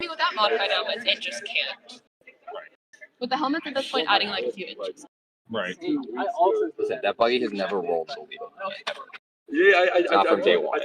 mean, without modified helmets, it just can't. Right. With the helmets at this point, adding like a few inches. Right. Listen, that buggy has never rolled so legal. Yeah, Not from day one.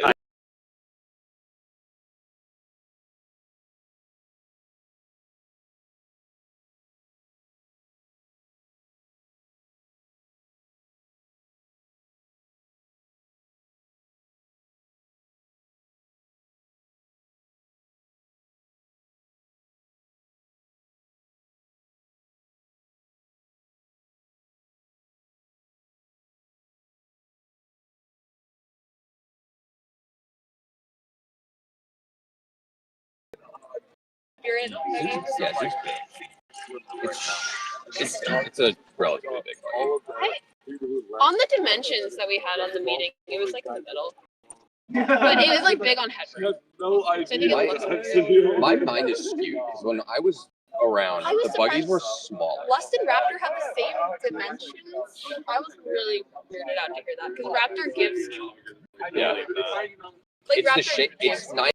You're in. Yeah, it's a relatively big buggy. On the dimensions that we had on the meeting, it was like in the middle. But it was like big on headroom. No I think idea. it looks My mind is skewed because when I was around, I was the buggies surprised. were smaller. Lust and Raptor have the same dimensions. I was really weirded out to hear that because Raptor gives chalk. Yeah. Like It's Raptor the shape. It's gives nice.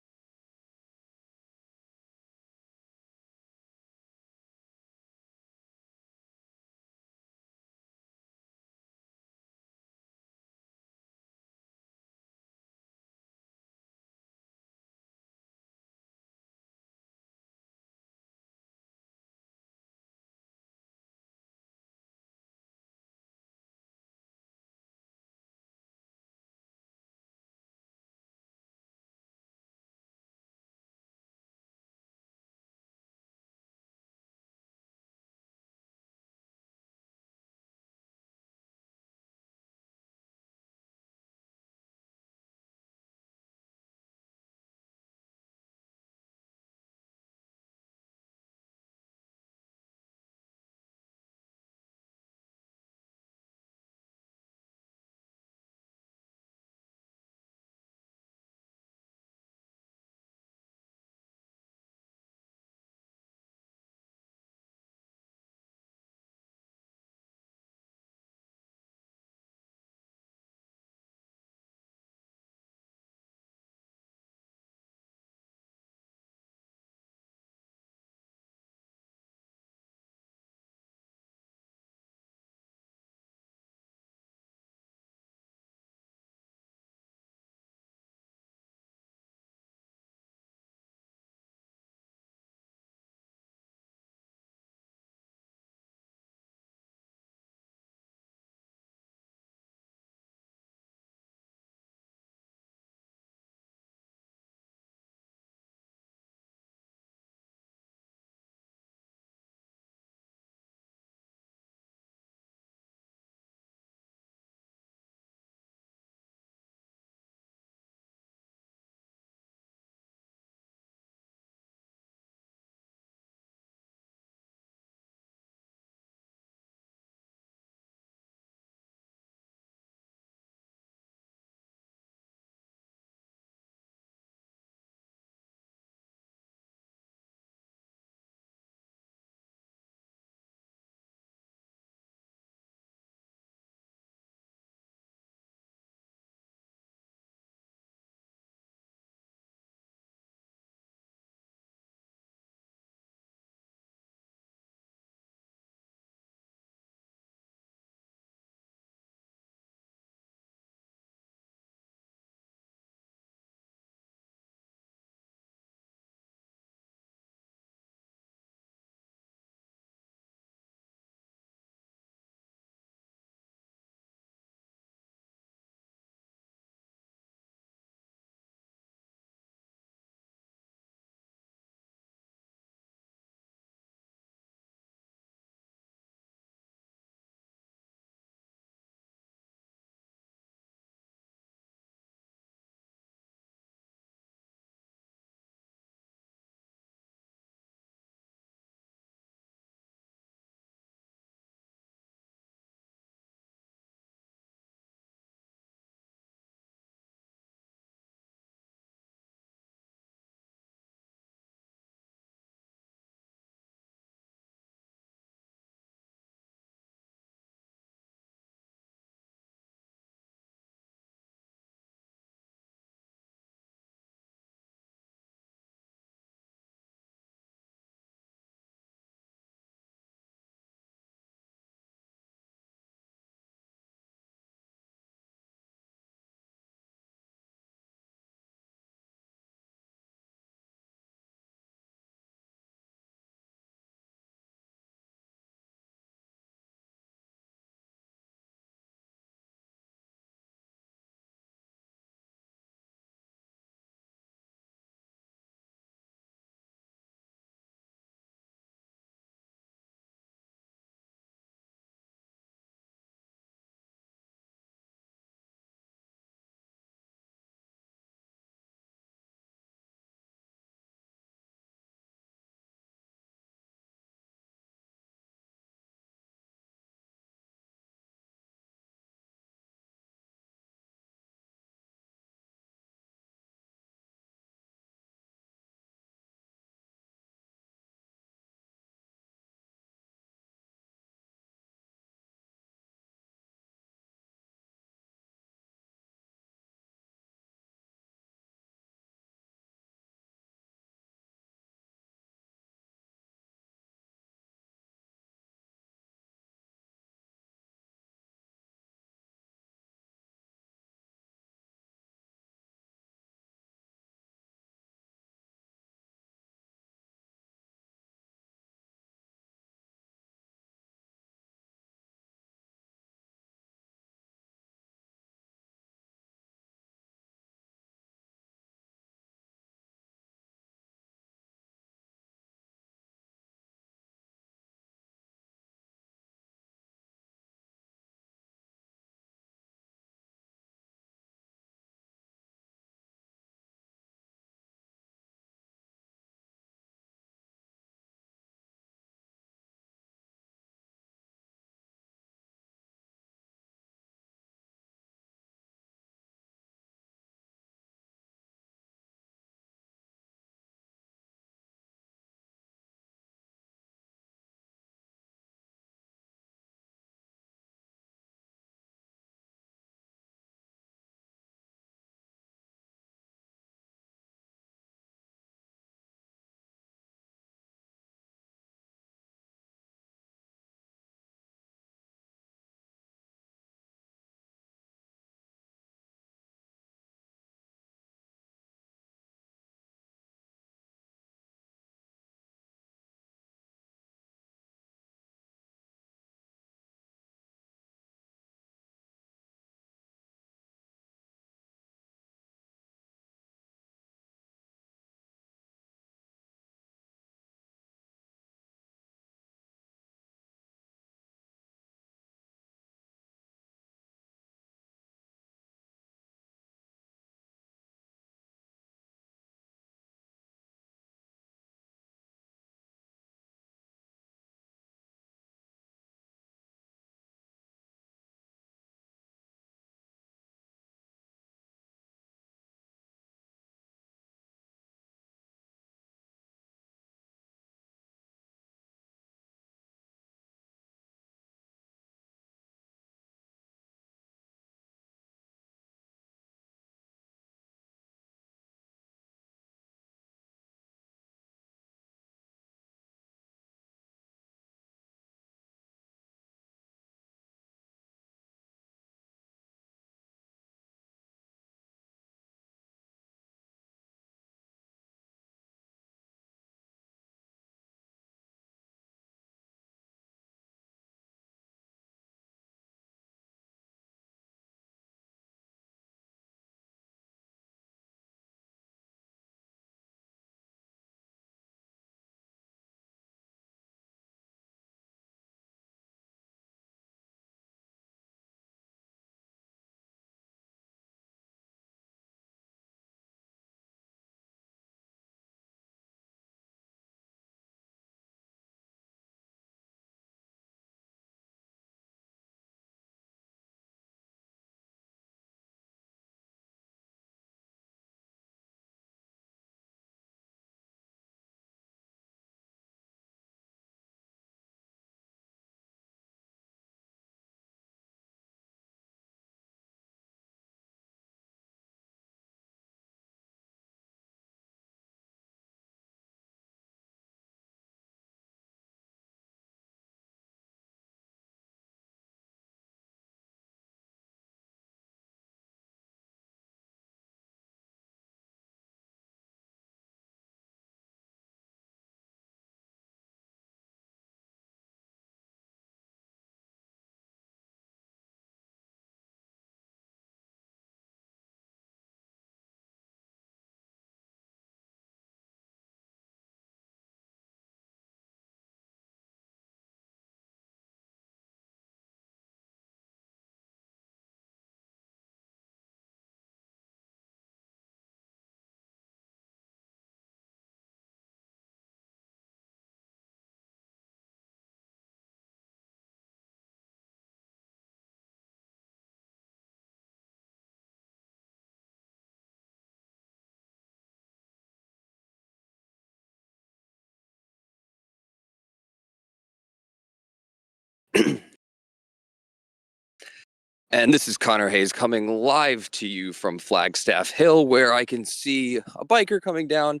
And this is Connor Hayes coming live to you from Flagstaff Hill, where I can see a biker coming down,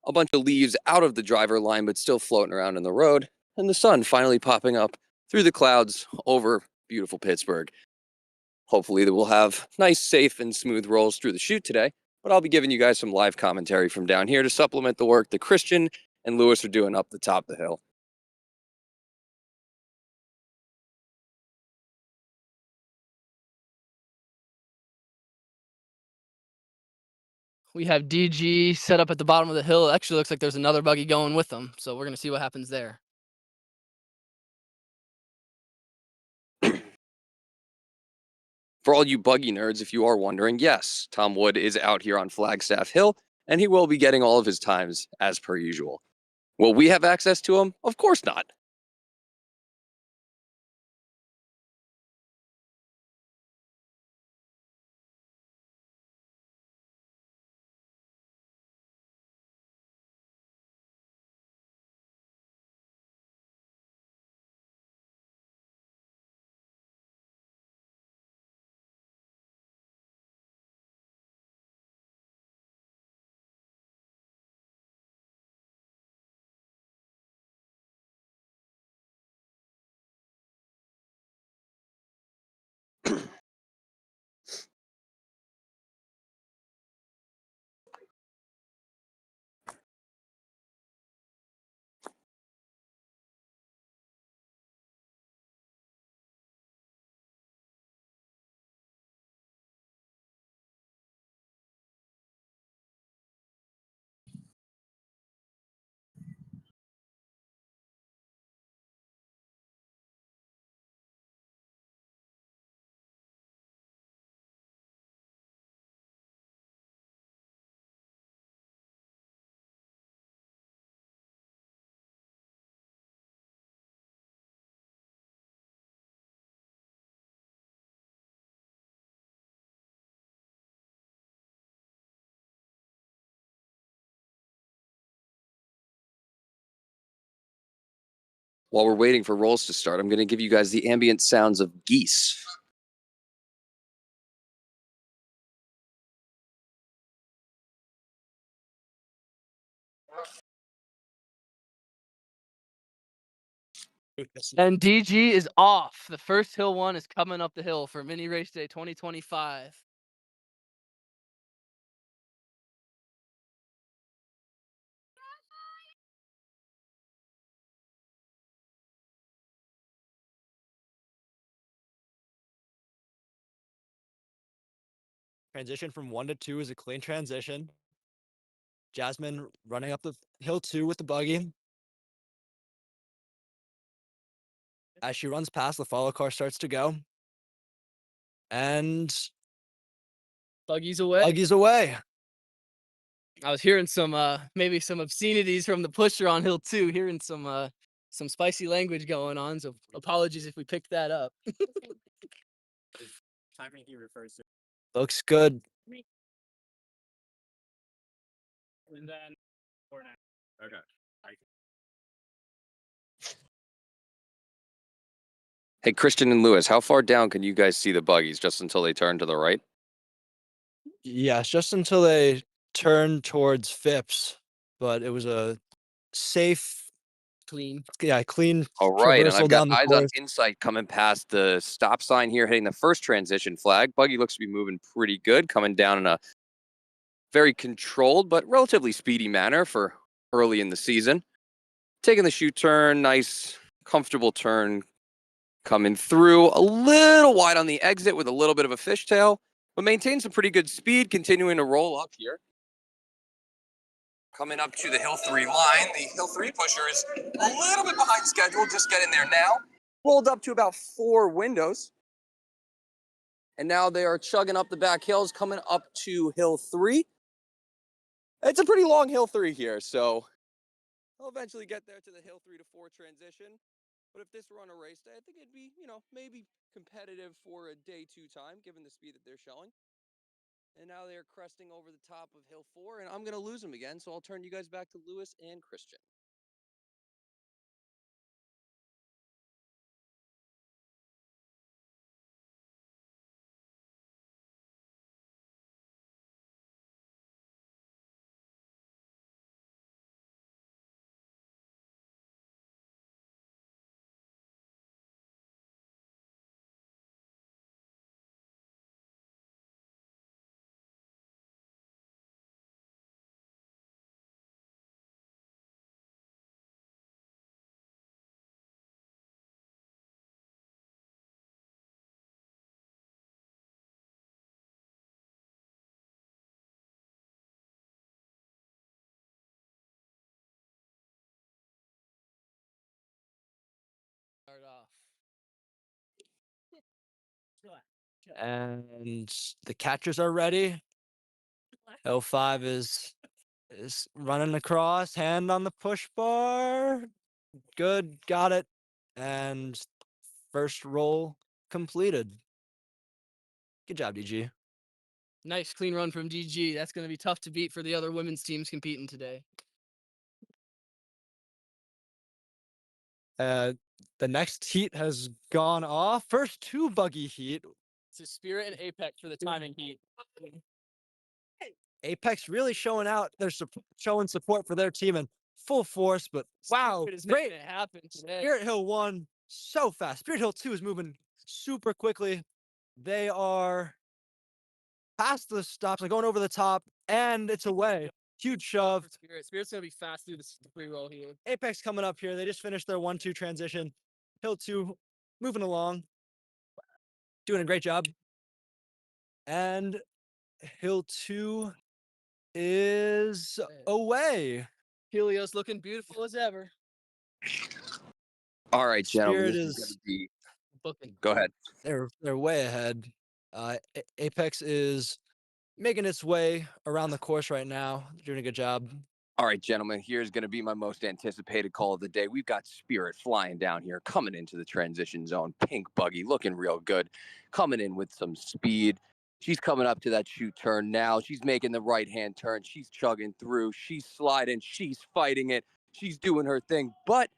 a bunch of leaves out of the driver line, but still floating around in the road, and the sun finally popping up through the clouds over beautiful Pittsburgh. Hopefully we'll have nice, safe, and smooth rolls through the shoot today, but I'll be giving you guys some live commentary from down here to supplement the work that Christian and Lewis are doing up the top of the hill. We have DG set up at the bottom of the hill. It actually looks like there's another buggy going with them, so we're going to see what happens there. For all you buggy nerds, if you are wondering, yes, Tom Wood is out here on Flagstaff Hill, and he will be getting all of his times as per usual. Will we have access to him? Of course not. While we're waiting for rolls to start, I'm going to give you guys the ambient sounds of geese. And DG is off. The first hill one is coming up the hill for Mini Raceday 2025. Transition from 1 to 2 is a clean transition. Jasmine running up the hill 2 with the buggy. As she runs past, the follow car starts to go. And Buggy's away. buggy's away. I was hearing some maybe some obscenities from the pusher on hill 2, hearing some spicy language going on, so apologies if we picked that up. Timing he refers to. Looks good. And then 4-9. Okay. Hey, Christian and Lewis, how far down can you guys see the buggies just until they turn to the right? Yes, just until they turn towards Phipps. But it was a safe, Clean. clean All right, and traversal I've got down the eyes on course. Insight coming past the stop sign here, hitting the first transition flag. Buggy looks to be moving pretty good, coming down in a very controlled but relatively speedy manner for early in the season. Taking the shoot turn, nice, comfortable turn, coming through a little wide on the exit with a little bit of a fishtail, but maintains some pretty good speed, continuing to roll up here. Coming up to the Hill 3 line, the Hill 3 pusher is a little bit behind schedule, just getting there now. Rolled up to about 4 windows. And now they are chugging up the back hills, coming up to Hill 3. It's a pretty long Hill 3 here, so I'll eventually get there to the Hill 3 to 4 transition. But if this were on a race day, I think it'd be, maybe competitive for a day 2 time, given the speed that they're showing. And now they're cresting over the top of Hill 4, and I'm going to lose them again, so I'll turn you guys back to Lewis and Christian. And the catchers are ready. Hill 5 is running across, hand on the push bar. Good, got it. And first roll completed. Good job, DG. Nice clean run from DG. That's going to be tough to beat for the other women's teams competing today. The next heat has gone off. First 2 buggy heat. It's Spirit and Apex for the timing heat. Apex really showing out. They're showing support for their team in full force. But wow, Spirit is great. making it happen today. Spirit Hill 1 so fast. Spirit Hill 2 is moving super quickly. They are past the stops, like going over the top, and it's away. Huge shove. Spirit's going to be fast through the free roll here. Apex coming up here. They just finished their 1-2 transition. Hill 2 moving along. Doing a great job. And Hill 2 is away. Helios looking beautiful as ever. All right, gentlemen. Spirit This is gonna be... Booking. Go ahead. they're way ahead. Apex is making its way around the course right now. They're doing a good job. All right, gentlemen, here's going to be my most anticipated call of the day. We've got Spirit flying down here, coming into the transition zone. Pink buggy, looking real good, coming in with some speed. She's coming up to that shoot turn now. She's making the right-hand turn. She's chugging through. She's sliding. She's fighting it. She's doing her thing. But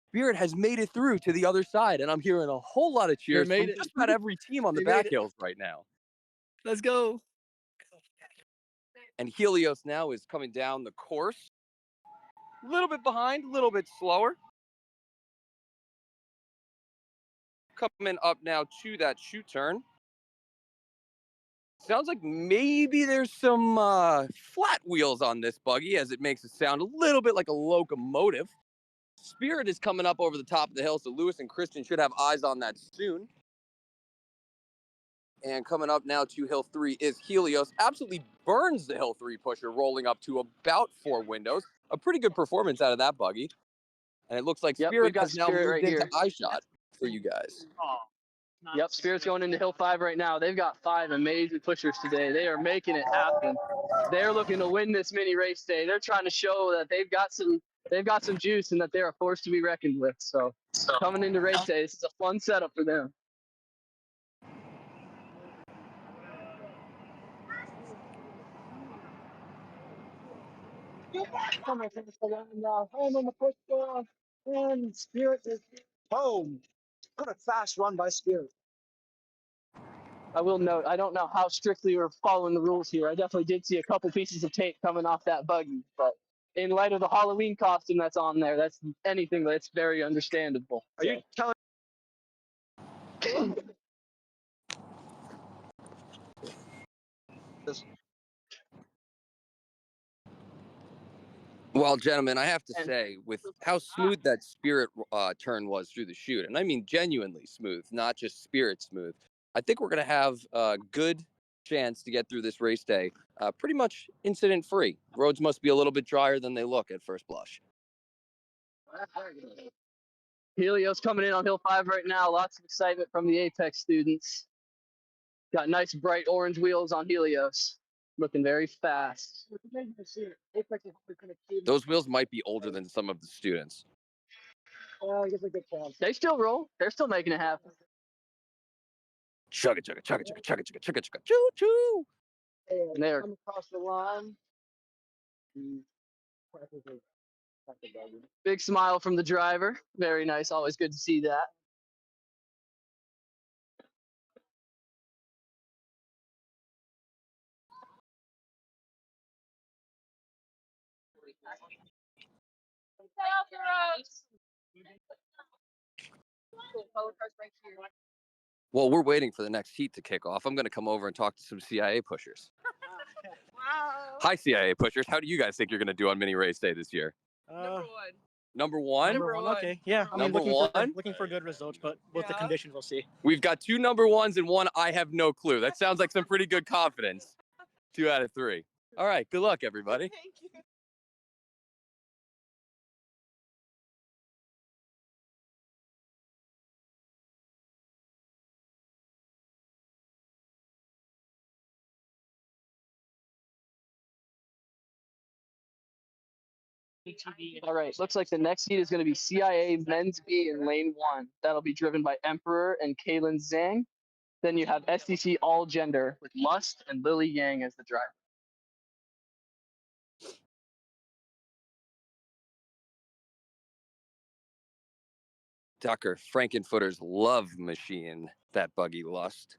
Spirit has made it through to the other side, and I'm hearing a whole lot of cheers from just about every team on the back hills right now. Let's go. And Helios now is coming down the course. A little bit behind, a little bit slower. Coming up now to that shoot turn. Sounds like maybe there's some flat wheels on this buggy as it makes it sound a little bit like a locomotive. Spirit is coming up over the top of the hill, so Lewis and Christian should have eyes on that soon. And coming up now to Hill 3 is Helios. Absolutely burns the Hill 3 pusher, rolling up to about 4 windows. A pretty good performance out of that buggy. And it looks like Spirit has now moved into iShot for you guys. Yep, Spirit's going into Hill 5 right now. They've got 5 amazing pushers today. They are making it happen. They're looking to win this mini race day. They're trying to show that they've got some juice and that they're a force to be reckoned with. So coming into race day, this is a fun setup for them. Home on the push bar, and Spirit is home. What a fast run by Spirit. I will note, I don't know how strictly we're following the rules here. I definitely did see a couple pieces of tape coming off that buggy, but in light of the Halloween costume that's on there, that's anything that's very understandable. Are you telling? Well, gentlemen, I have to say, with how smooth that Spirit turn was through the chute, and I mean genuinely smooth, not just Spirit smooth, I think we're going to have a good chance to get through this race day pretty much incident-free. Roads must be a little bit drier than they look at first blush. Helios coming in on Hill 5 right now. Lots of excitement from the Apex students. Got nice bright orange wheels on Helios. Looking very fast. Those wheels might be older than some of the students. They still roll. They're still making it happen. Chugga, chugga, chugga, chugga, chugga, chugga, chugga, chugga, choo, choo. And they're Across the line. big smile from the driver. Very nice. Always good to see that. Well, we're waiting for the next heat to kick off. I'm going to come over and talk to some CIA pushers. Wow. Hi, CIA pushers. How do you guys think you're going to do on Mini Race Day this year? Number one? Number one. Okay. Yeah. I mean, Number one? looking for good results, but with the conditions, we'll see. We've got 2 number ones and 1 I have no clue. That sounds like some pretty good confidence. 2 out of 3. All right. Good luck, everybody. Thank you. All right, looks like the next heat is going to be CIA Men's B in lane 1. That'll be driven by Emperor and Kaylin Zhang. Then you have SDC All Gender with Lust and Lily Yang as the driver. Tucker, Frankenfooter's love machine, that buggy Lust.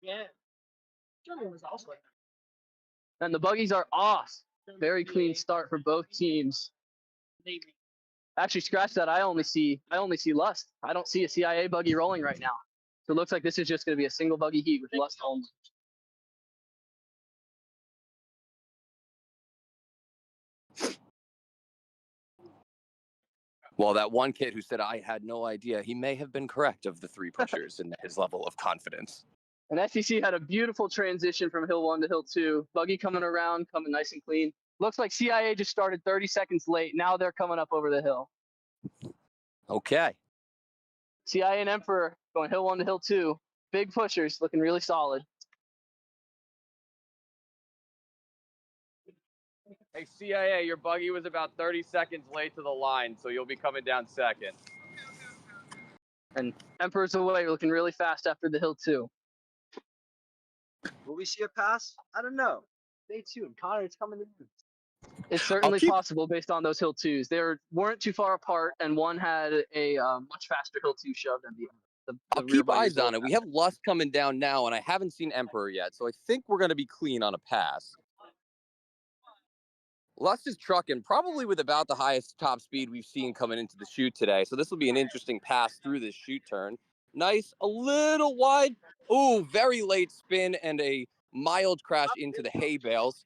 Yeah. And the buggies are off. Very clean start for both teams. Actually, scratch that. I only see Lust. I don't see a CIA buggy rolling right now. So it looks like this is just going to be a single buggy heat with Lust only. Well, that one kid who said I had no idea, he may have been correct of the 3 pushers in his level of confidence. And SEC had a beautiful transition from hill 1 to hill 2. Buggy coming around, coming nice and clean. Looks like CIA just started 30 seconds late. Now they're coming up over the hill. Okay. CIA and Emperor going hill 1 to hill 2. Big pushers, looking really solid. Hey, CIA, your buggy was about 30 seconds late to the line, so you'll be coming down second. And Emperor's away, looking really fast after the hill 2. Will we see a pass? I don't know. Stay tuned. Connor's coming in. It's certainly possible based on those hill 2s. They weren't too far apart, and one had a much faster hill 2 shove than the other. I'll keep eyes on it. We have Lust coming down now, and I haven't seen Emperor yet, so I think we're going to be clean on a pass. Lust is trucking probably with about the highest top speed we've seen coming into the chute today, so this will be an interesting pass through this chute turn. Nice, a little wide. Ooh, very late spin and a mild crash into the hay bales.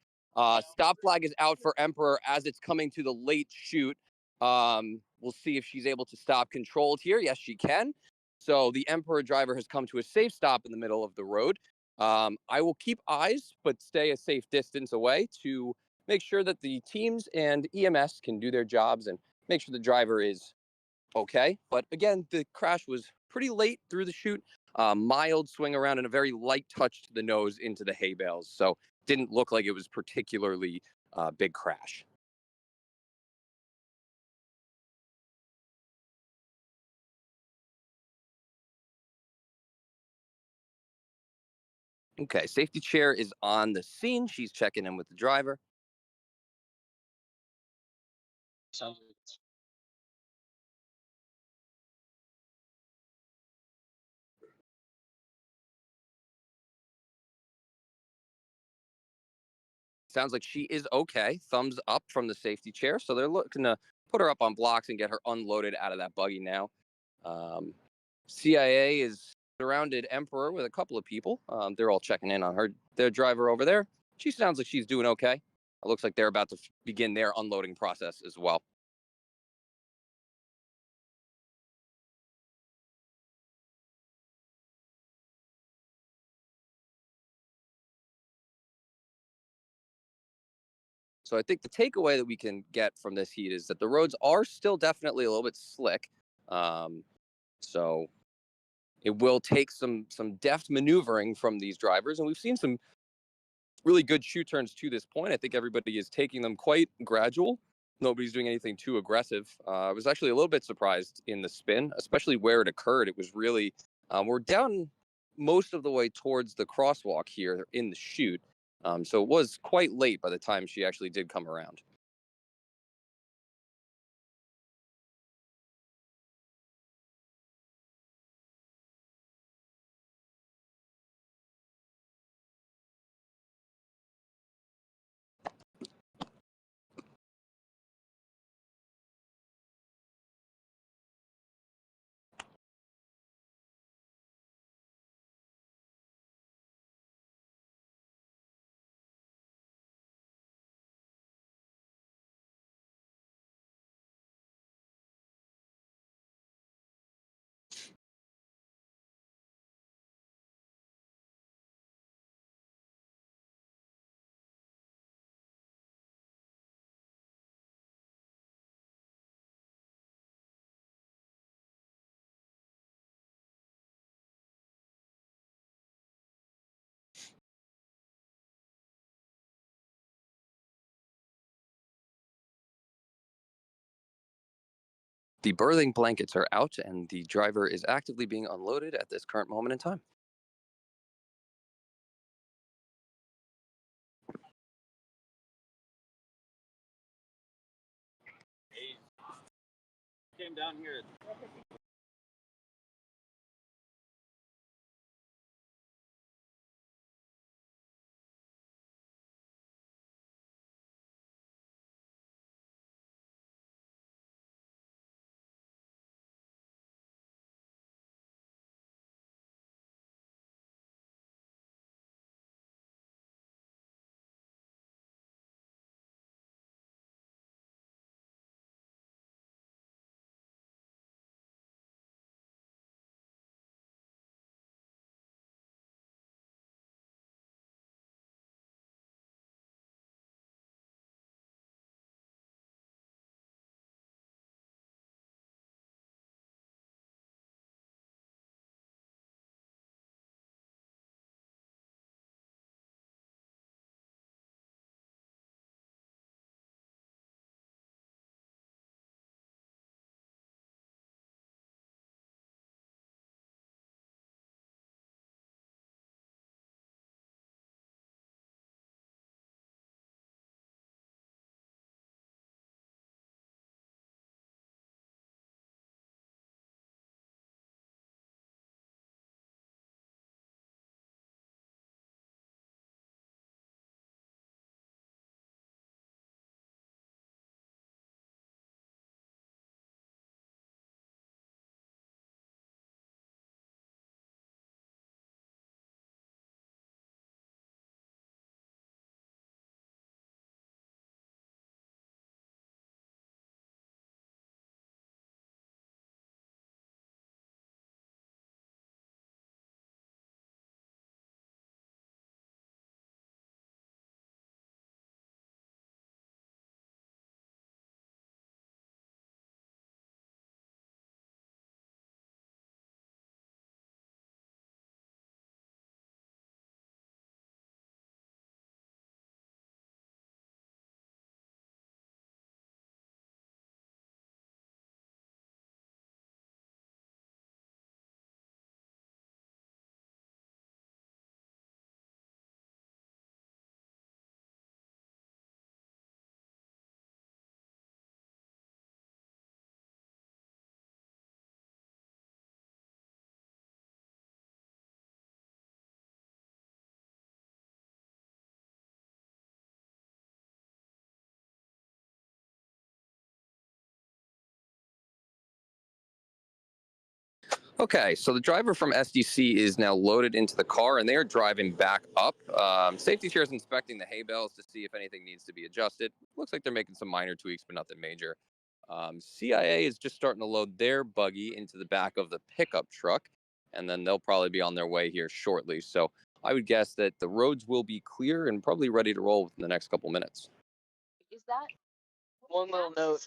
Stop flag is out for Emperor as it's coming to the late chute. We'll see if she's able to stop controlled here. Yes, she can. So the Emperor driver has come to a safe stop in the middle of the road. I will keep eyes, but stay a safe distance away to make sure that the teams and EMS can do their jobs and make sure the driver is okay. But again, the crash was pretty late through the chute. Mild swing around and a very light touch to the nose into the hay bales. So didn't look like it was particularly big crash. Okay, safety chair is on the scene. She's checking in with the driver. Sounds like she is okay. Thumbs up from the safety chair. So they're looking to put her up on blocks and get her unloaded out of that buggy now. CIA is surrounded Emperor with a couple of people. They're all checking in on their driver over there. She sounds like she's doing okay. It looks like they're about to begin their unloading process as well. So I think the takeaway that we can get from this heat is that the roads are still definitely a little bit slick. So it will take some deft maneuvering from these drivers. And we've seen some really good shoe turns to this point. I think everybody is taking them quite gradual. Nobody's doing anything too aggressive. I was actually a little bit surprised in the spin, especially where it occurred. It was really, we're down most of the way towards the crosswalk here in the chute. So it was quite late by the time she actually did come around. The berthing blankets are out and the driver is actively being unloaded at this current moment in time. Came down here. Okay, so the driver from SDC is now loaded into the car and they are driving back up. Safety chair is inspecting the hay bales to see if anything needs to be adjusted. Looks like they're making some minor tweaks, but nothing major. CIA is just starting to load their buggy into the back of the pickup truck, and then they'll probably be on their way here shortly. So I would guess that the roads will be clear and probably ready to roll within the next couple minutes. Is that One little note,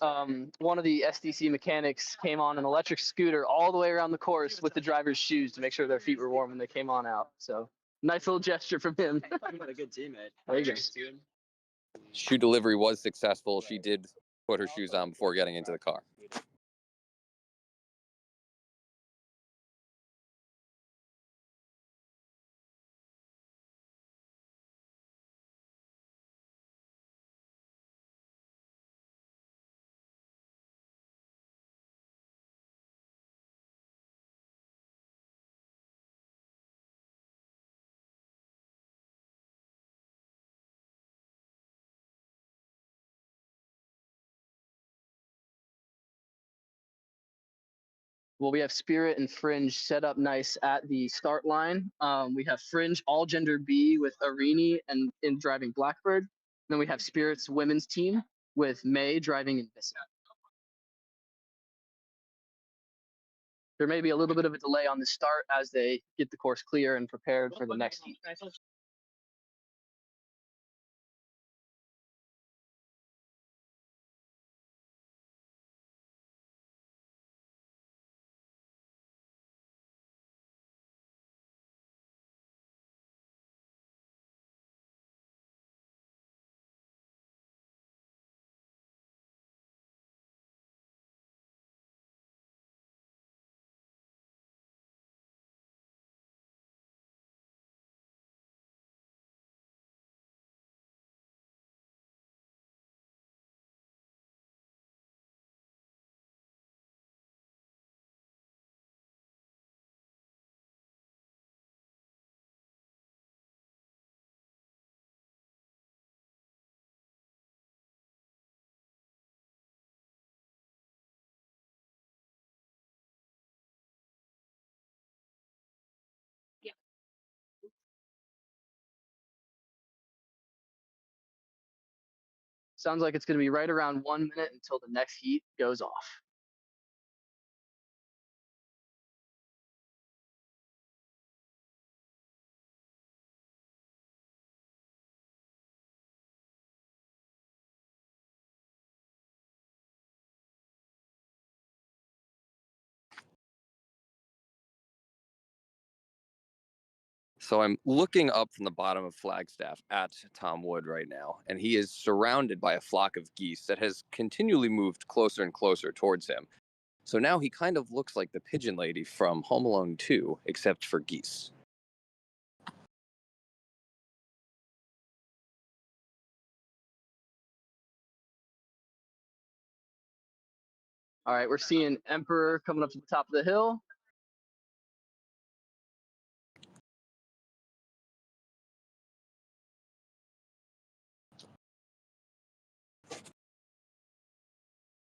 one of the SDC mechanics came on an electric scooter all the way around the course with the driver's shoes to make sure their feet were warm when they came on out. So nice little gesture from him. What a good teammate. There you go. Shoe delivery was successful. She did put her shoes on before getting into the car. Well, we have Spirit and Fringe set up nice at the start line. We have Fringe all gender B with Arini and in driving Blackbird. Then we have Spirit's women's team with May driving in Bissett. There may be a little bit of a delay on the start as they get the course clear and prepared for the next heat. Sounds like it's going to be right around 1 minute until the next heat goes off. So I'm looking up from the bottom of Flagstaff at Tom Wood right now, and he is surrounded by a flock of geese that has continually moved closer and closer towards him. So now he kind of looks like the pigeon lady from Home Alone 2, except for geese. All right, we're seeing Emperor coming up to the top of the hill.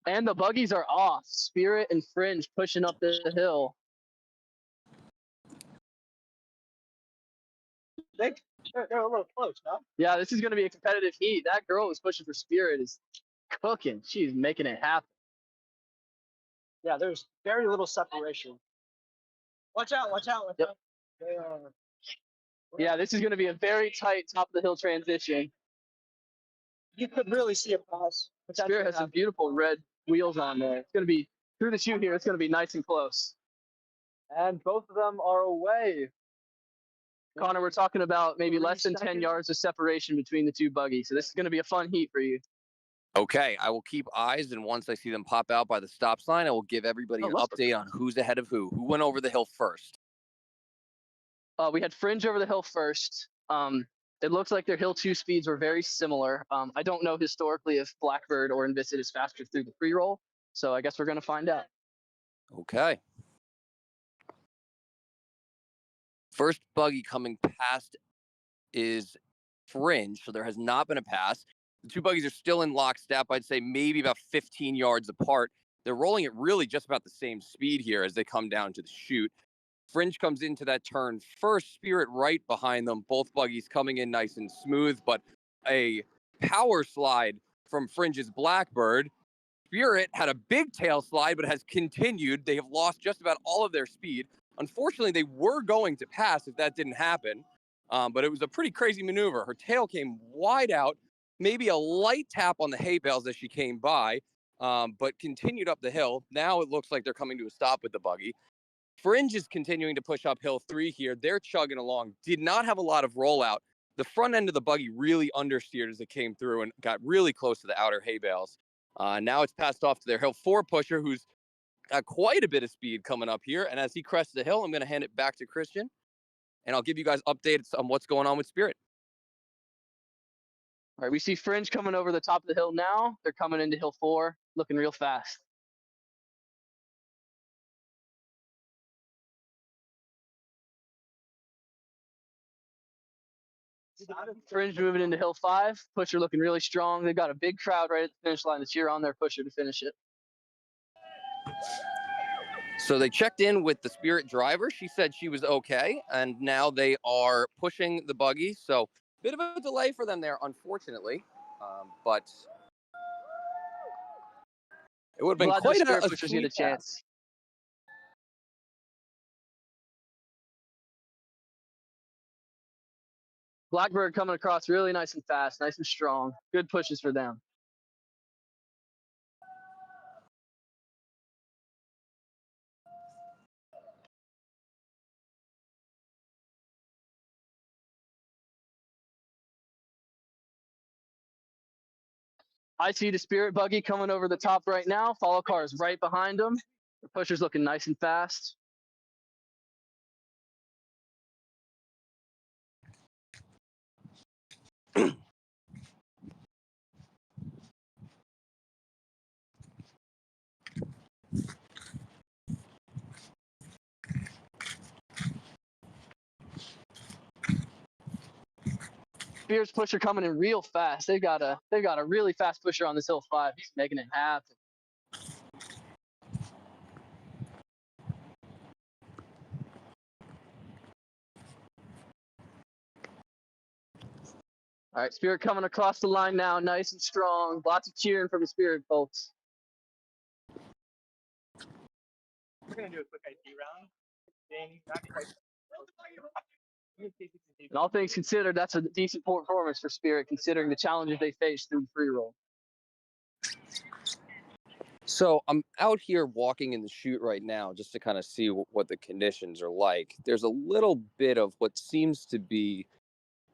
And the buggies are off. Spirit and Fringe pushing up the hill. They're a little close, huh? Yeah, this is going to be a competitive heat. That girl who's pushing for Spirit is cooking. She's making it happen. Yeah, there's very little separation. Watch out, watch out. Yep. They are. Yeah, this is going to be a very tight top of the hill transition. You could really see a pass. Spirit has some beautiful red wheels on there. It's going to be through the chute here. It's going to be nice and close. And both of them are away. Connor, we're talking about maybe 3 less than 10 seconds. yards of separation between the two buggies. So this is going to be a fun heat for you. Okay, I will keep eyes, and once I see them pop out by the stop sign, I will give everybody an update on who's ahead of who. Who went over the hill first? We had Fringe over the hill first. It looks like their hill 2 speeds were very similar. I don't know historically if Blackbird or Invisit is faster through the pre-roll, so I guess we're going to find out. Okay. First buggy coming past is Fringe, so there has not been a pass. The two buggies are still in lockstep. I'd say maybe about 15 yards apart. They're rolling at really just about the same speed here as they come down to the chute. Fringe comes into that turn first, Spirit right behind them. Both buggies coming in nice and smooth, but a power slide from Fringe's Blackbird. Spirit had a big tail slide, but has continued. They have lost just about all of their speed. Unfortunately, they were going to pass if that didn't happen, but it was a pretty crazy maneuver. Her tail came wide out, maybe a light tap on the hay bales as she came by, but continued up the hill. Now it looks like they're coming to a stop with the buggy. Fringe is continuing to push up hill 3 here. They're chugging along. Did not have a lot of rollout. The front end of the buggy really understeered as it came through and got really close to the outer hay bales. Now it's passed off to their hill 4 pusher, who's got quite a bit of speed coming up here. And as he crests the hill, I'm going to hand it back to Christian, and I'll give you guys updates on what's going on with Spirit. All right, we see Fringe coming over the top of the hill now. They're coming into hill 4, looking real fast. Fringe moving into hill 5. Pusher looking really strong. They've got a big crowd right at the finish line to cheer on their pusher to finish it. So they checked in with the Spirit driver. She said she was okay, and now they are pushing the buggy. So bit of a delay for them there, unfortunately, but it would have been Glad quite those Spirit a pushers sweet get a chance. Blackbird coming across really nice and fast, nice and strong. Good pushes for them. I see the Spirit buggy coming over the top right now. Follow cars right behind them. The pusher's looking nice and fast. Spirit's pusher coming in real fast. They've got a really fast pusher on this hill 5. He's making it happen. All right, Spirit coming across the line now, nice and strong. Lots of cheering from the Spirit folks. We're gonna do a quick ID round. Dang, not quite. And all things considered, that's a decent performance for Spirit, considering the challenges they faced through the free roll. So I'm out here walking in the chute right now just to kind of see what the conditions are like. There's a little bit of what seems to be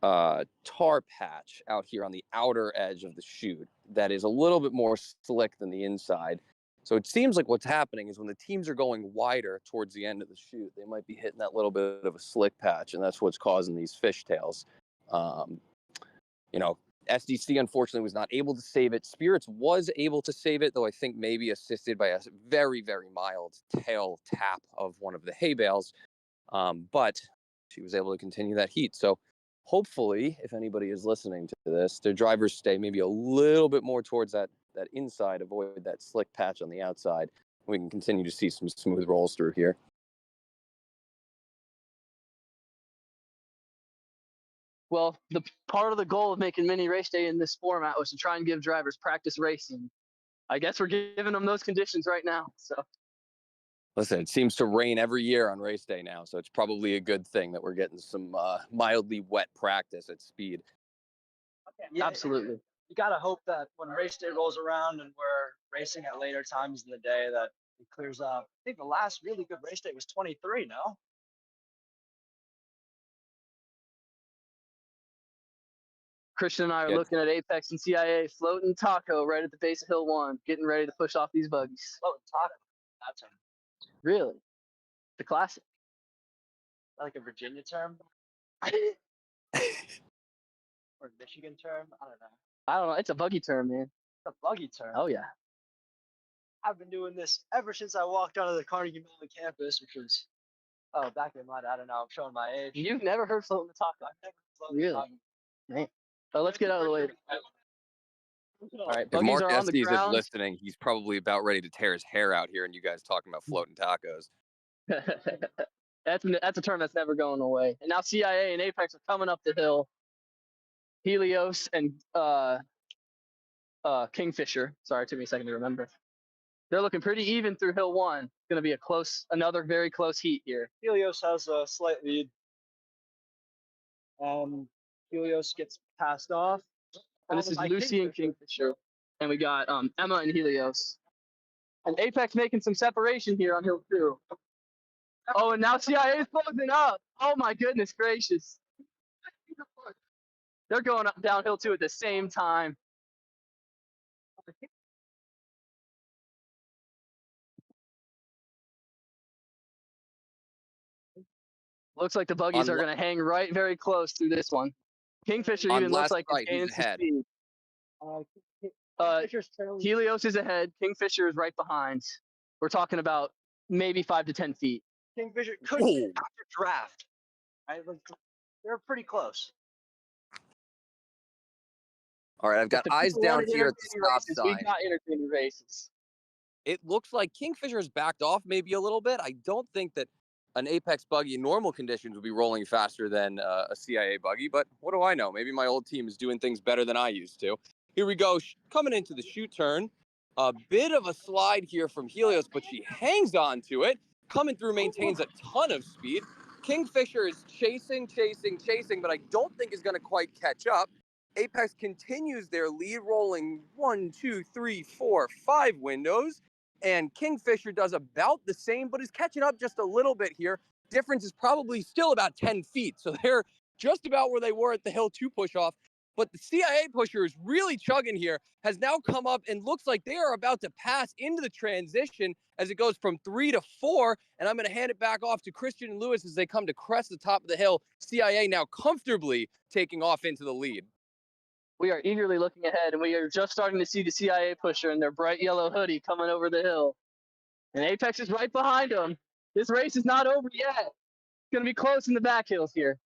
tar patch out here on the outer edge of the chute that is a little bit more slick than the inside. So it seems like what's happening is when the teams are going wider towards the end of the chute, they might be hitting that little bit of a slick patch, and that's what's causing these fishtails. You know, SDC unfortunately was not able to save it. Spirits was able to save it, though I think maybe assisted by a very, very mild tail tap of one of the hay bales. But she was able to continue that heat. So hopefully, if anybody is listening to this, their drivers stay maybe a little bit more towards that inside, avoid that slick patch on the outside. We can continue to see some smooth rolls through here. Well, the part of the goal of making Mini Race Day in this format was to try and give drivers practice racing. I guess we're giving them those conditions right now. So, listen, it seems to rain every year on race day now, so it's probably a good thing that we're getting some mildly wet practice at speed. Okay, yeah, absolutely. You gotta hope that when race day rolls around and we're racing at later times in the day, that it clears up. I think the last really good race day was 23. No. Christian and I are looking at Apex and CIA floating taco right at the base of Hill 1, getting ready to push off these buggies. Floating taco. That's Really? The classic. like a Virginia term. Or Michigan term. I don't know. I don't know. It's a buggy term, man. It's a buggy term. Oh, yeah. I've been doing this ever since I walked onto the Carnegie Mellon campus, which was back in my, I don't know, I'm showing my age. You've never heard floating the taco? I've never floated Really? taco. Man. So let's get out of the way. All right, If buggies Mark are on the Estes is ground. listening, he's probably about ready to tear his hair out here, and you guys talking about floating tacos. That's a term that's never going away. And now CIA and Apex are coming up the hill. Helios and Kingfisher. Sorry, it took me a second to remember. They're looking pretty even through Hill 1. It's going to be another very close heat here. Helios has a slight lead. Helios gets passed off. And this is Lucy and Kingfisher. And we got Emma and Helios. And Apex making some separation here on Hill 2. Oh, and now CIA is closing up. Oh, my goodness gracious. They're going up downhill 2 at the same time. Looks like the buggies are going to hang right very close through this one. Kingfisher even looks like it's gaining some speed. Helios is ahead. Kingfisher is right behind. We're talking about maybe 5 to 10 feet. Kingfisher could get after draft. They're pretty close. All right, I've got eyes down here at the stop sign. We got entertaining races. It looks like Kingfisher's backed off maybe a little bit. I don't think that an Apex buggy in normal conditions would be rolling faster than a CIA buggy, but what do I know? Maybe my old team is doing things better than I used to. Here we go, coming into the chute turn. A bit of a slide here from Helios, but she hangs on to it. Coming through, maintains a ton of speed. Kingfisher is chasing, but I don't think is going to quite catch up. Apex continues their lead, rolling 1, 2, 3, 4, 5 windows. And Kingfisher does about the same, but is catching up just a little bit here. Difference is probably still about 10 feet. So they're just about where they were at the Hill 2 push-off. But the CIA pusher is really chugging here, has now come up and looks like they are about to pass into the transition as it goes from 3 to 4. And I'm going to hand it back off to Christian and Lewis as they come to crest the top of the hill. CIA now comfortably taking off into the lead. We are eagerly looking ahead, and we are just starting to see the CIA pusher in their bright yellow hoodie coming over the hill. And Apex is right behind them. This race is not over yet. It's going to be close in the back hills here.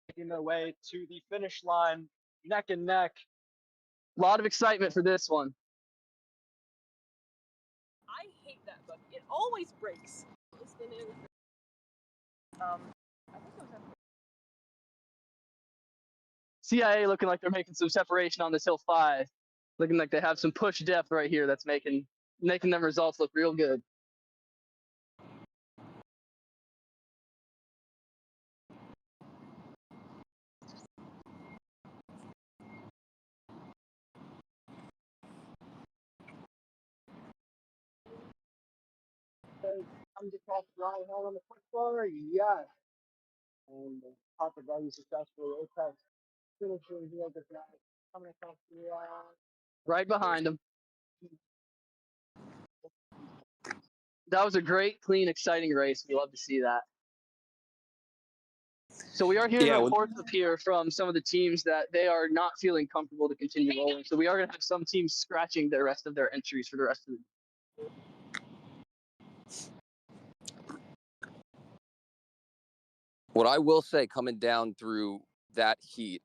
Making their way to the finish line, neck and neck. A lot of excitement for this one. I hate that book. It always breaks. CIA looking like they're making some separation on this hill 5. Looking like they have some push depth right here that's making them results look real good. Comes across the line held on the push bar, yes. And top of value successfully. Apex finishing here this night. Coming across the Right behind them. That was a great, clean, exciting race. We love to see that. So we are hearing reports up here from some of the teams that they are not feeling comfortable to continue rolling. So we are going to have some teams scratching the rest of their entries for the rest of the What I will say, coming down through that heat,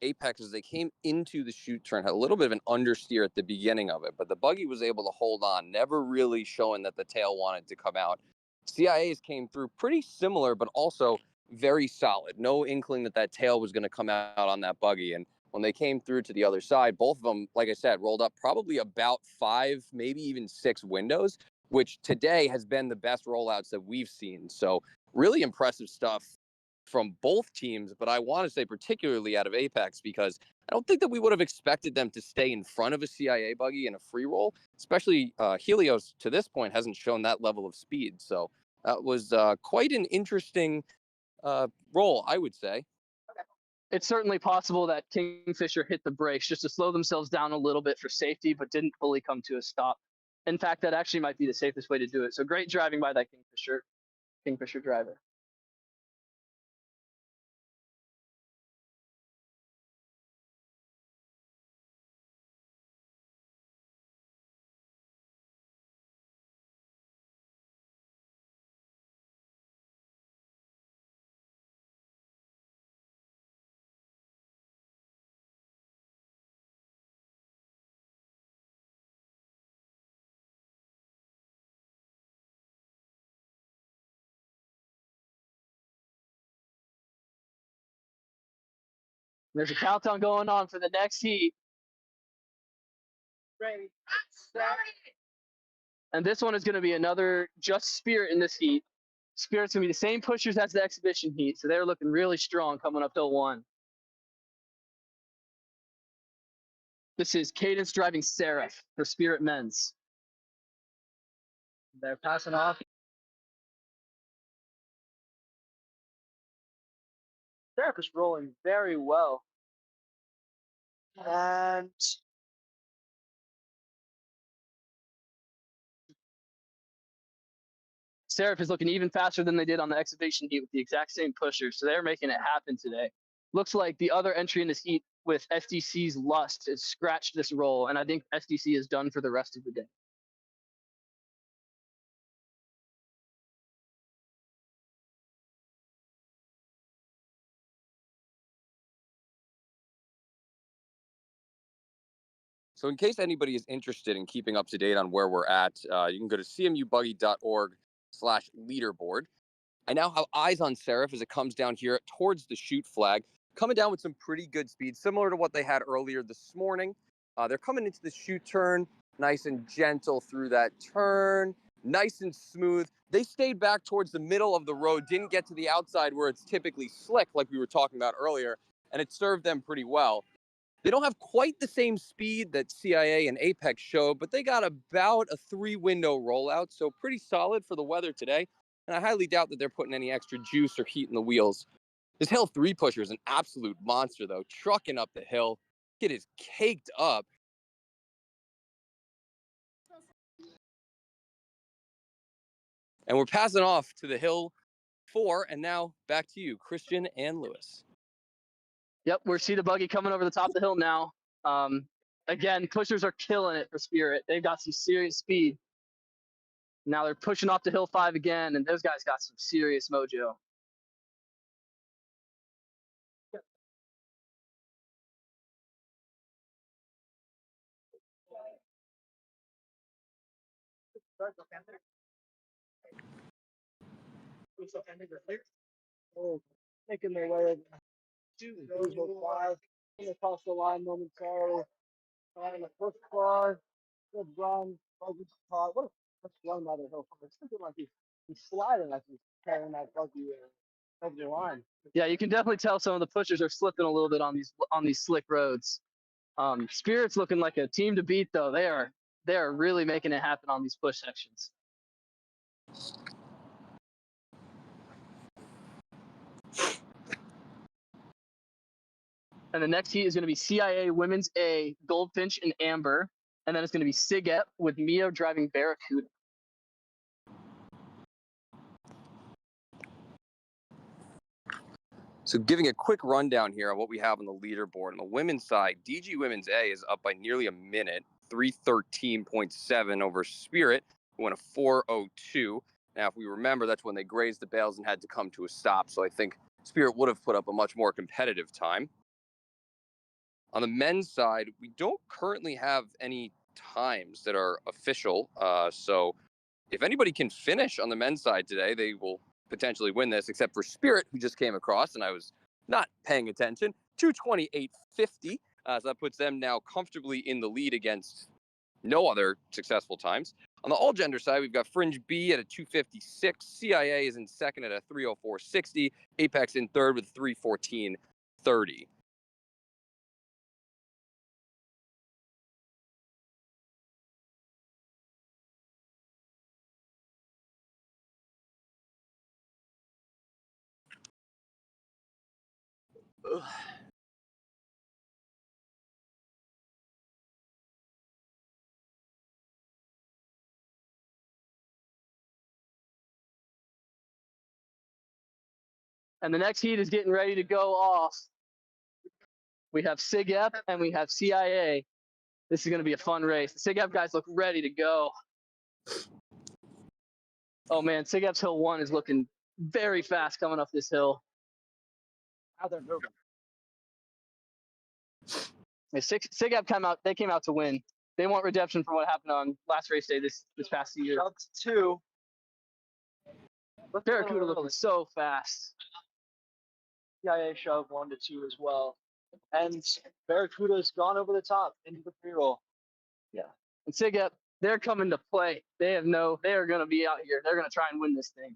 Apex, as they came into the shoot turn, had a little bit of an understeer at the beginning of it, but the buggy was able to hold on, never really showing that the tail wanted to come out. CIA's came through pretty similar, but also very solid. No inkling that that tail was going to come out on that buggy. And when they came through to the other side, both of them, like I said, rolled up probably about 5, maybe even 6 windows, which today has been the best rollouts that we've seen. So really impressive stuff from both teams, but I want to say particularly out of Apex, because I don't think that we would have expected them to stay in front of a CIA buggy in a free roll, especially Helios to this point hasn't shown that level of speed. So that was quite an interesting roll, I would say. It's certainly possible that Kingfisher hit the brakes just to slow themselves down a little bit for safety, but didn't fully come to a stop. In fact, that actually might be the safest way to do it. So great driving by that Kingfisher driver. There's a countdown going on for the next heat. Ready. And this one is going to be another just Spirit in this heat. Spirit's going to be the same pushers as the exhibition heat, so they're looking really strong coming up hill 1. This is Cadence driving Seraph for Spirit Men's. They're passing off. Seraph is rolling very well. And Seraph is looking even faster than they did on the exhibition heat with the exact same pushers, so they're making it happen today. Looks like the other entry in this heat with SDC's Lust has scratched this roll, and I think SDC is done for the rest of the day. So in case anybody is interested in keeping up to date on where we're at, you can go to cmubuggy.org/leaderboard. I now have eyes on Seraph as it comes down here towards the shoot flag, coming down with some pretty good speed, similar to what they had earlier this morning. They're coming into the shoot turn, nice and gentle through that turn, nice and smooth. They stayed back towards the middle of the road, didn't get to the outside where it's typically slick, like we were talking about earlier, and it served them pretty well. They don't have quite the same speed that CIA and Apex showed, but they got about a 3-window rollout, so pretty solid for the weather today. And I highly doubt that they're putting any extra juice or heat in the wheels. This Hill 3 pusher is an absolute monster, though, trucking up the hill. It is caked up. And we're passing off to the Hill 4, and now back to you, Christian and Lewis. Yep, we see the buggy coming over the top of the hill now. Again, pushers are killing it for Spirit. They've got some serious speed. Now they're pushing off to hill 5 again, and those guys got some serious mojo. making their way to 5. Coming across the line momentarily. On the first bar, good run. Buggy caught. What a first run by the hill. It's something like he's sliding as he's carrying that buggy over the line. Yeah, you can definitely tell some of the pushers are slipping a little bit on these slick roads. Spirit's looking like a team to beat though. They are really making it happen on these push sections. And the next heat is going to be CIA Women's A, Goldfinch and Amber. And then it's going to be Siget with Mio driving Barracuda. So giving a quick rundown here on what we have on the leaderboard. On the women's side, DG Women's A is up by nearly a minute, 313.7 over Spirit, who went a 4:02. Now, if we remember, that's when they grazed the bales and had to come to a stop. So I think Spirit would have put up a much more competitive time. On the men's side, we don't currently have any times that are official. So if anybody can finish on the men's side today, they will potentially win this, except for Spirit, who just came across, and I was not paying attention. 2:28.50. So that puts them now comfortably in the lead against no other successful times. On the all gender side, we've got Fringe B at a 2:56. CIA is in second at a 3:04.60. Apex in third with 3:14.30. Ugh. And the next heat is getting ready to go off. We have SIGEP and we have CIA. This is going to be a fun race. The SIGEP guys look ready to go. Oh man, SIGEP's hill 1 is looking very fast coming up this hill. How they're moving. SIGEP came out to win. They want redemption for what happened on last race day this past year. That's 2. Barracuda looking so fast. CIA shove 1 to 2 as well. And Barracuda's gone over the top into the pre-roll. Yeah. And SIGEP, they're coming to play. They are going to be out here. They're going to try and win this thing.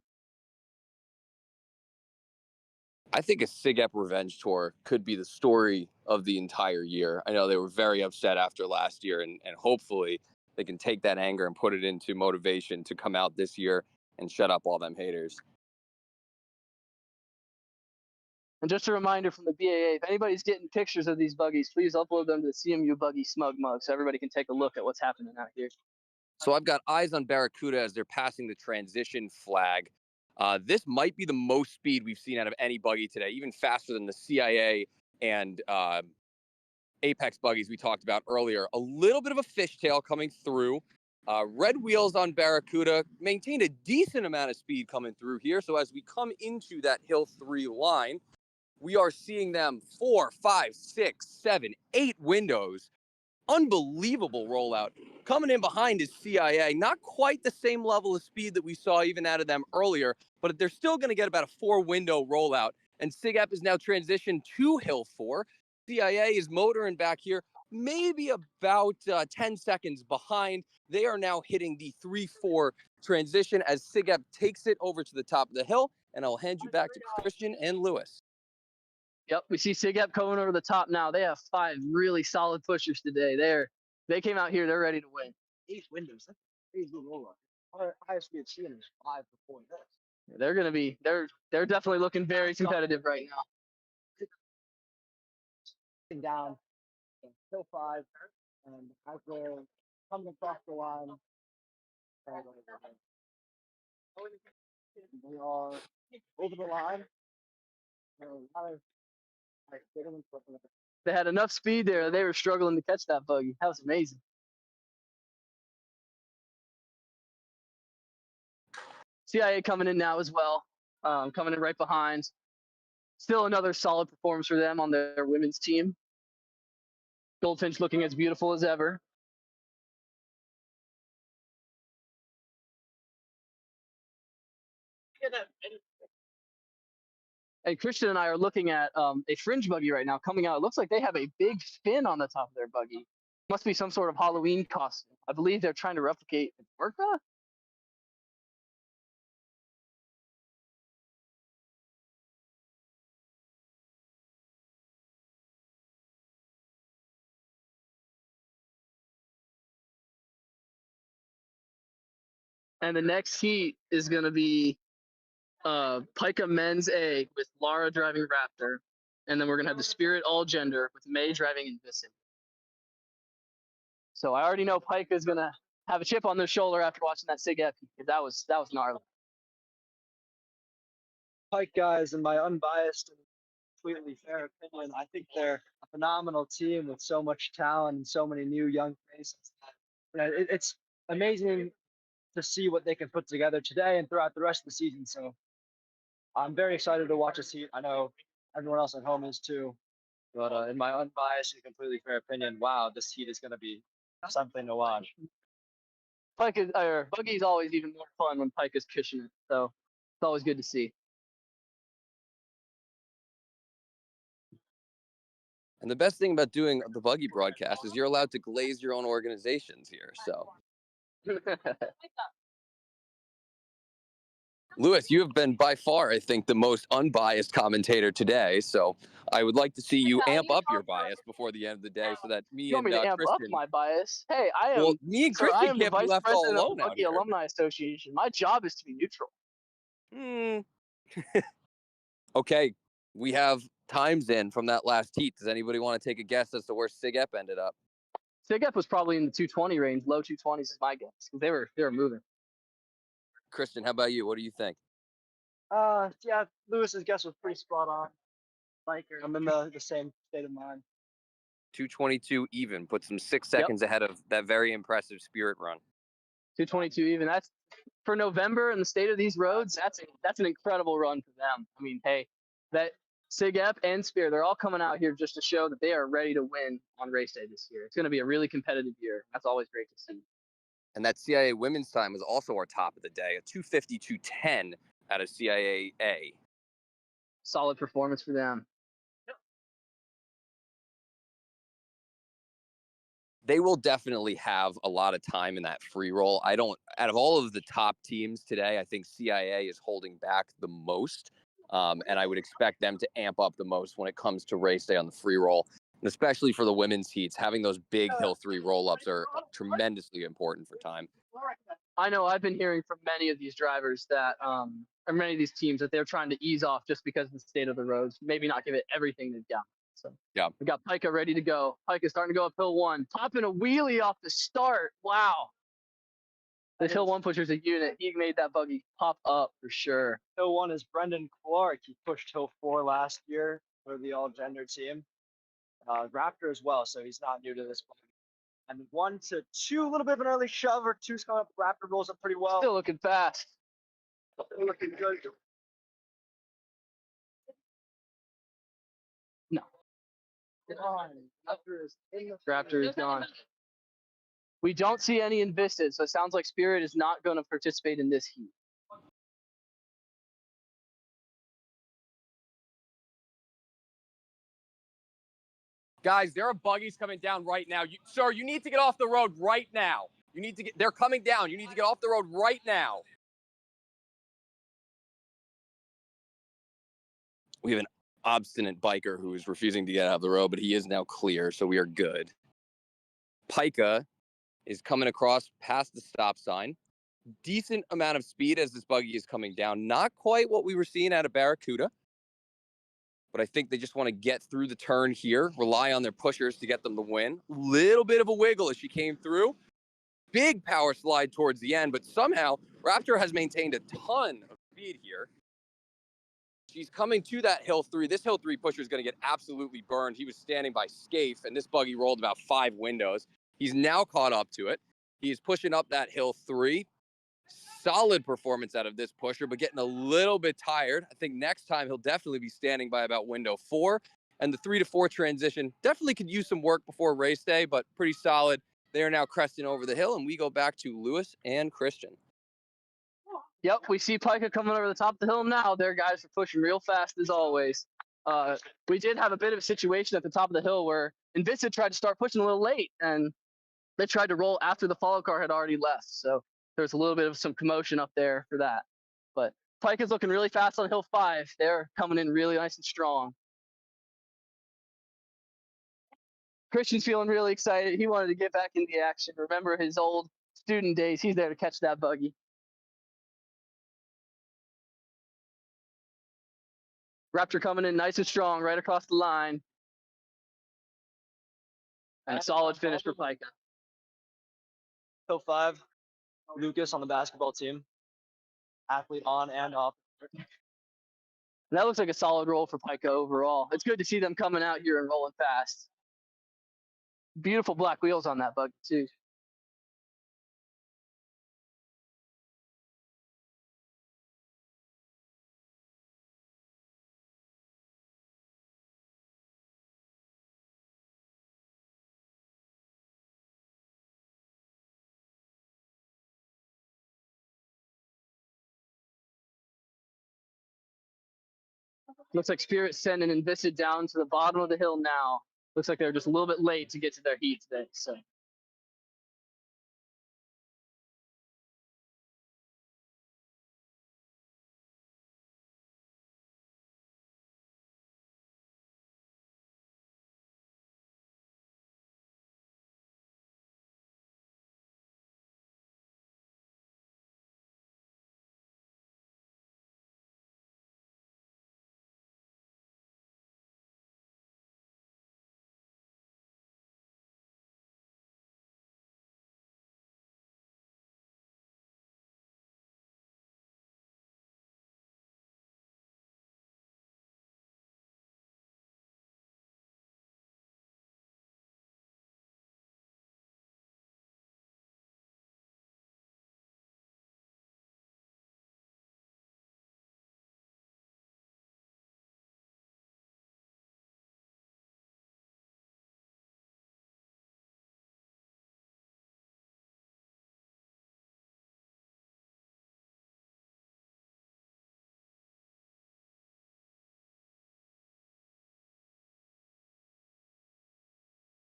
I think a SIGEP revenge tour could be the story of the entire year. I know they were very upset after last year, and hopefully they can take that anger and put it into motivation to come out this year and shut up all them haters. And just a reminder from the BAA, if anybody's getting pictures of these buggies, please upload them to the CMU Buggy Smug Mug so everybody can take a look at what's happening out here. So I've got eyes on Barracuda as they're passing the transition flag. This might be the most speed we've seen out of any buggy today, even faster than the CIA and Apex buggies we talked about earlier. A little bit of a fishtail coming through. Red wheels on Barracuda maintained a decent amount of speed coming through here. So as we come into that Hill 3 line, we are seeing them 4, 5, 6, 7, 8 windows. Unbelievable rollout. Coming in behind is CIA. Not quite the same level of speed that we saw even out of them earlier, but they're still going to get about a 4-window rollout. And SIGEP is now transitioned to Hill 4. CIA is motoring back here, maybe about 10 seconds behind. They are now hitting the 3-4 transition as SIGEP takes it over to the top of the hill. And I'll hand you back to Christian and Lewis. Yep, we see SIGEP coming over the top now. They have 5 really solid pushers today. They came out here. They're ready to win. 8 windows. That's a crazy rollout. Our highest we had seen is 5 before this. They're gonna be. They're definitely looking very competitive right now. Down Hill 5, and as they're coming across the line, they are over the line. They had enough speed there. They were struggling to catch that buggy. That was amazing. CIA coming in now as well. Coming in right behind. Still another solid performance for them on their women's team. Goldfinch looking as beautiful as ever. And Christian and I are looking at a fringe buggy right now coming out. It looks like they have a big fin on the top of their buggy. Must be some sort of Halloween costume. I believe they're trying to replicate Orca. And the next heat is going to be Pica Men's A with Lara driving Raptor. And then we're going to have the Spirit All Gender with May driving Invisible. So I already know Pica is going to have a chip on their shoulder after watching that SIG F, because that was gnarly. Pike guys, in my unbiased and completely fair opinion, I think they're a phenomenal team with so much talent and so many new young faces. It's amazing to see what they can put together today and throughout the rest of the season. So I'm very excited to watch this heat. I know everyone else at home is too. But in my unbiased and completely fair opinion, wow, this heat is going to be something to watch. Buggy's always even more fun when Pike is cushioning it. So it's always good to see. And the best thing about doing the buggy broadcast is you're allowed to glaze your own organizations here. So, Lewis, you have been by far, I think, the most unbiased commentator today. So I would like to see you amp up your bias before the end of the day so that me You want and me to amp up Christian. my bias? Hey, I am. Well, me and Sir, I Christian am the can't be vice left all president of alone the out Buggy here. Alumni Association. My job is to be neutral. Okay, we have times in from that last heat. Does anybody want to take a guess as to where SIG Ep ended up? SIG F was probably in the 220 range, low 220s is my guess, because they were moving. Christian, how about you? What do you think? Yeah, Lewis's guess was pretty spot on. Biker, I'm in the same state of mind. 222 even, puts them 6 seconds ahead of that very impressive Spirit run. 222 even. That's for November and the state of these roads. That's an incredible run for them. I mean, hey, that SIG Ep and Spirit, they're all coming out here just to show that they are ready to win on race day this year. It's going to be a really competitive year. That's always great to see. And that CIA women's time was also our top of the day, a 2:52.10 out of CIA A. Solid performance for them. They will definitely have a lot of time in that free roll. Out of all of the top teams today, I think CIA is holding back the most. And I would expect them to amp up the most when it comes to race day on the free roll. And especially for the women's heats, having those big Hill 3 roll-ups are tremendously important for time. I know I've been hearing from many of these drivers that, or many of these teams, that they're trying to ease off just because of the state of the roads, maybe not give it everything they've got. So yeah, we got Pica ready to go. Pica's starting to go up hill 1, popping a wheelie off the start. Wow. The hill 1 pusher's a unit. He made that buggy pop up for sure. Hill 1 is Brendan Clark. He pushed hill 4 last year for the all-gender team. Raptor as well, so he's not new to this buggy. And 1 to 2, a little bit of an early shove, or 2's coming up. Raptor rolls up pretty well. Still looking fast. Still looking good. No. Raptor is gone. We don't see any Invisted, so it sounds like Spirit is not going to participate in this heat. Guys, there are buggies coming down right now. Sir, you need to get off the road right now. They're coming down. You need to get off the road right now. We have an obstinate biker who is refusing to get out of the road, but he is now clear, so we are good. Pica is coming across past the stop sign. Decent amount of speed as this buggy is coming down. Not quite what we were seeing out of Barracuda, but I think they just want to get through the turn here, rely on their pushers to get them the win. Little bit of a wiggle as she came through. Big power slide towards the end, but somehow Raptor has maintained a ton of speed here. She's coming to that hill 3. This hill 3 pusher is going to get absolutely burned. He was standing by Scaife, and this buggy rolled about 5 windows. He's now caught up to it. He's pushing up that hill 3. Solid performance out of this pusher, but getting a little bit tired. I think next time he'll definitely be standing by about window 4. And the 3 to 4 transition definitely could use some work before race day, but pretty solid. They are now cresting over the hill, and we go back to Lewis and Christian. Yep, we see Pika coming over the top of the hill now. Their guys are pushing real fast as always. We did have a bit of a situation at the top of the hill where Invista tried to start pushing a little late, and they tried to roll after the follow car had already left. So there's a little bit of some commotion up there for that. But Pike is looking really fast on hill 5. They're coming in really nice and strong. Christian's feeling really excited. He wanted to get back into the action. Remember his old student days. He's there to catch that buggy. Raptor coming in nice and strong right across the line. And a solid finish for Pika. Hill 5, Lucas on the basketball team. Athlete on and off. And that looks like a solid roll for Pika overall. It's good to see them coming out here and rolling fast. Beautiful black wheels on that buggy too. Looks like Spirit sending Invista down to the bottom of the hill now. Looks like they're just a little bit late to get to their heat today. So.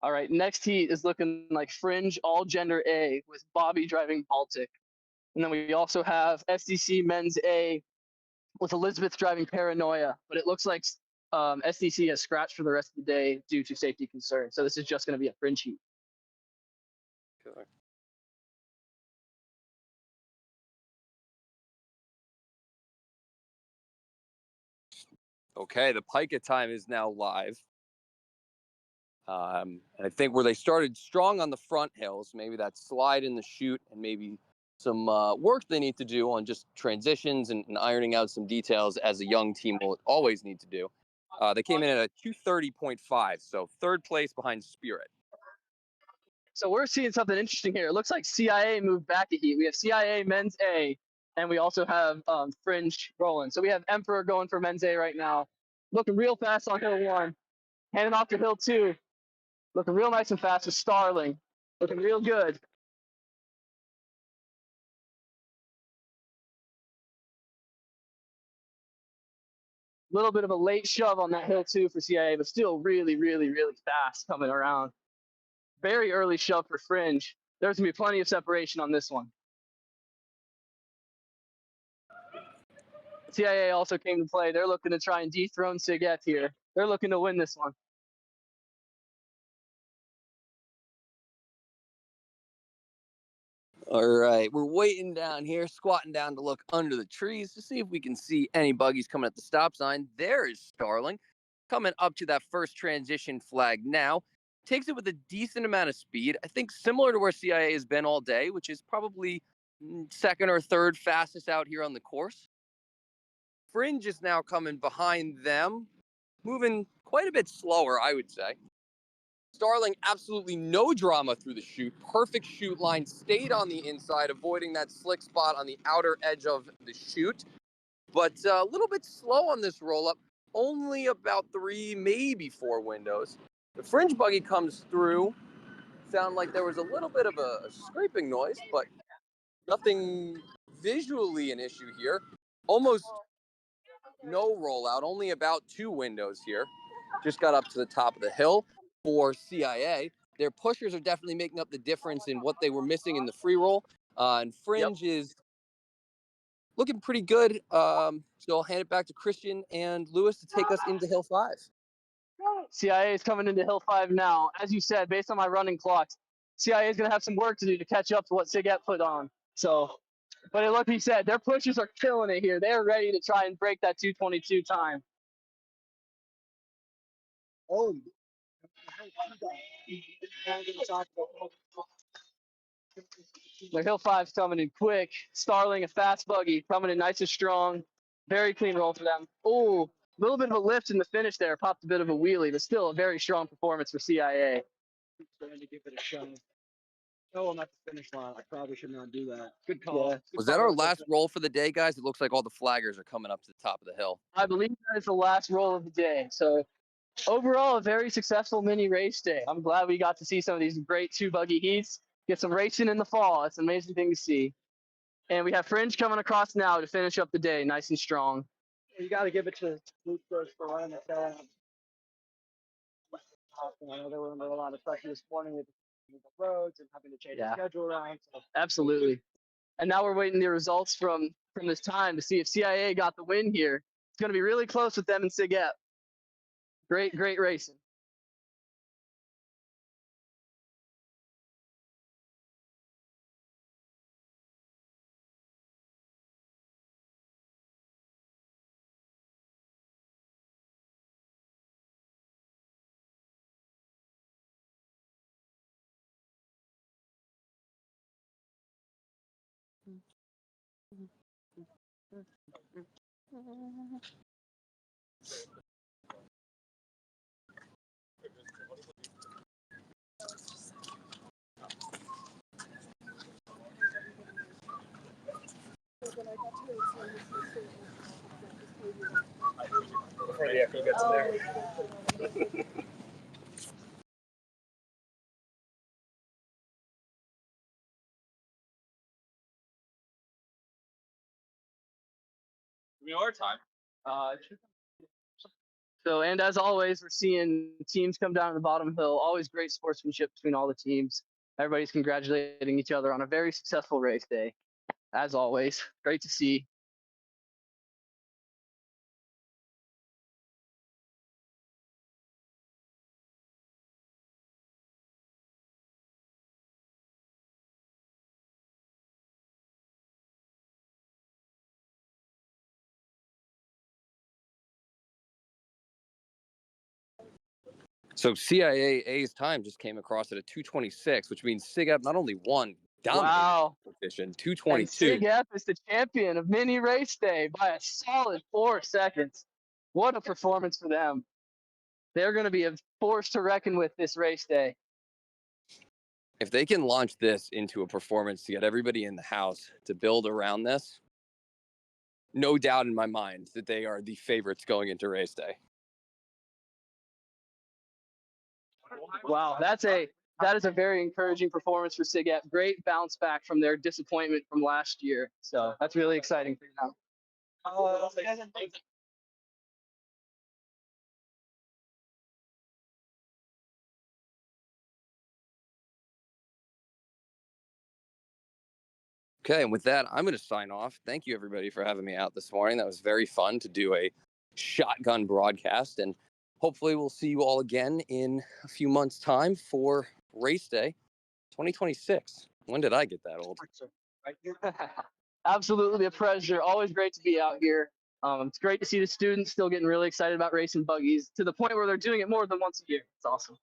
All right, next heat is looking like Fringe All Gender A with Bobby driving Baltic. And then we also have SDC Men's A with Elizabeth driving Paranoia. But it looks like SDC has scratched for the rest of the day due to safety concerns. So this is just going to be a Fringe heat. Okay. Okay, the Pika time is now live. And I think where they started strong on the front hills, maybe that slide in the chute and maybe some work they need to do on just transitions and ironing out some details as a young team will always need to do. They came in at a 230.5, so third place behind Spirit. So we're seeing something interesting here. It looks like CIA moved back a heat. We have CIA Men's A, and we also have Fringe rolling. So we have Emperor going for Men's A right now. Looking real fast on hill 1. Handing off to hill 2. Looking real nice and fast with Starling. Looking real good. Little bit of a late shove on that hill 2 for CIA, but still really, really, really fast coming around. Very early shove for Fringe. There's going to be plenty of separation on this one. CIA also came to play. They're looking to try and dethrone Siget here. They're looking to win this one. All right, we're waiting down here, squatting down to look under the trees to see if we can see any buggies coming at the stop sign. There is Starling coming up to that first transition flag now. Takes it with a decent amount of speed. I think similar to where CIA has been all day, which is probably second or third fastest out here on the course. Fringe is now coming behind them, moving quite a bit slower, I would say. Starling, absolutely no drama through the chute. Perfect chute line, stayed on the inside, avoiding that slick spot on the outer edge of the chute. But a little bit slow on this roll-up, only about 3, maybe 4 windows. The Fringe buggy comes through. Sound like there was a little bit of a scraping noise, but nothing visually an issue here. Almost no rollout, only about 2 windows here. Just got up to the top of the hill for CIA. Their pushers are definitely making up the difference in what they were missing in the free roll. And Fringe is looking pretty good. So I'll hand it back to Christian and Lewis to take us into Hill 5. CIA is coming into Hill 5 now. As you said, based on my running clocks, CIA is going to have some work to do to catch up to what Siget put on. So, but like he said, their pushers are killing it here. They're ready to try and break that 2:22 time. Oh, But Hill 5's coming in quick. Starling, a fast buggy, coming in nice and strong. Very clean roll for them. Oh, a little bit of a lift in the finish there. Popped a bit of a wheelie, but still a very strong performance for CIA. trying to give it a shot. Oh, I'm at the finish line. I probably should not do that. Good call. Yeah. Was that our last roll for the day, guys? It looks like all the flaggers are coming up to the top of the hill. I believe that is the last roll of the day. So overall, a very successful mini race day. I'm glad we got to see some of these great 2 buggy heats. Get some racing in the fall. It's an amazing thing to see. And we have Fringe coming across now to finish up the day nice and strong. You got to give it to Luke first for running it down. I know they were under a lot of pressure this morning with the roads and having to change the schedule around. So. Absolutely. And now we're waiting the results from this time to see if CIA got the win here. It's going to be really close with them and Siget. Great racing. Before the echo gets there. We know our time. So, and as always, we're seeing teams come down to the bottom hill. Always great sportsmanship between all the teams. Everybody's congratulating each other on a very successful race day. As always, great to see. So CIA's time just came across at a 2:26, which means Siget not only won, dominated Wow. the competition, And 2:22. Sig is the champion of Mini Race Day by a solid 4 seconds. What a performance for them. They're going to be a force to reckon with this race day. If they can launch this into a performance to get everybody in the house to build around this, no doubt in my mind that they are the favorites going into race day. Wow, that is a very encouraging performance for Siget. Great bounce back from their disappointment from last year. So that's really exciting for them. Okay, and with that, I'm going to sign off. Thank you, everybody, for having me out this morning. That was very fun to do a shotgun broadcast, and hopefully we'll see you all again in a few months' time for race day 2026. When did I get that old? Absolutely a pleasure. Always great to be out here. It's great to see the students still getting really excited about racing buggies to the point where they're doing it more than once a year. It's awesome.